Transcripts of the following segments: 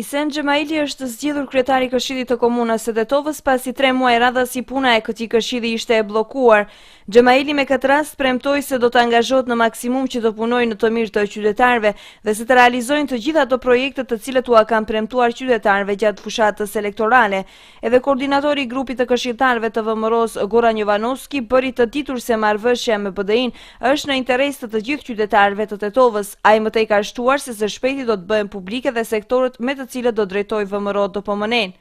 Isen Xhemaili është zgjedhur kryetari i Këshillit të Komunës së Tetovës pasi 3 muaj radhasi puna e këtij këshilli ishte e bllokuar. Xhemaili me këtë rast premtoi se do të angazhohet në maksimum që të punojë në të mirë të qytetarëve dhe se të realizojnë të gjitha ato projekte të cilët u kanë premtuar qytetarëve gjatë fushatës elektorale. Edhe koordinatori i grupit të këshilltarëve të VMRO-s Goran Jovanovski bëri të ditur se marrëveshja me BDI-n është në interes të gjithë qytetarëve të Tetovës. Ai më tej ka shtuar se së shpejti do të bëhen publike dhe sektorët me të cilët do drejtoj VMRO DPMN.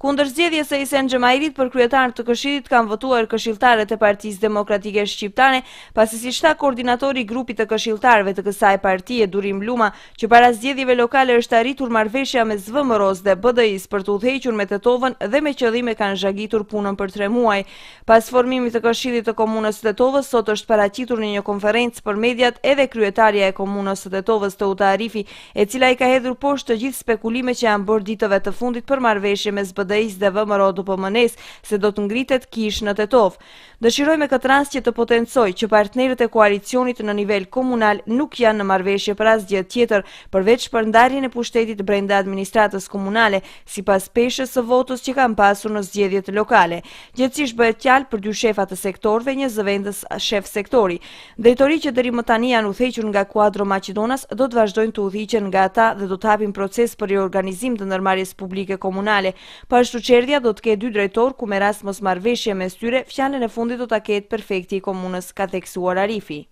Kundër zgjedhjes së Isen Xhemailit për kryetar të këshillit kanë votuar këshilltarët e Partisë Demokratike Shqiptare, pasi siç tha koordinatori i grupit të këshilltarëve të kësaj partie Durim Luma, që para zgjedhjeve lokale është arritur marrëveshja mes VMRO-s dhe BDI-s për të udhëhequr me Tetovën dhe me qëllim e kanë zhagitur punën për 3 muaj. Pas formimit të Këshillit të Komunës së Tetovës, sot është paraqitur në një konferencë për mediat edhe kryetaria e Komunës së Tetovës Teuta Arifi, e cila i ka hedhur poshtë të gjithë spekulimet që janë bërë ditëve të fundit për marrëveshje mes BDI-s dhe VMRO DPMN-s se do të ngritet kish në Tetovë. Dëshiroj me këtë rast që të potencoj që partnerët e koalicionit në nivel komunal nuk janë në marrëveshje për asgjë tjetër përveç për ndarjen e pushtetit brenda administratës komunale, sipas peshës së votës që kanë pasur në zgjedhjet lokale. Gjithsesi bëhet fjalë për 2 shefa të sektorëve, një zëvendës shef sektori. Drejtori që deri më tani janë udhëhequr nga Kuadro Maqedonas do të vazhdojnë të udhëhiqen nga ata dhe do të hapin proces për riorganizim të ndërmarrjes publike komunale. Pashtu qerdhja do të ketë 2 drejtor ku me rast mosmarrëveshje mes tyre, fjalën e fundit do ta ketë prefekti i komunës, ka theksuar Arifi.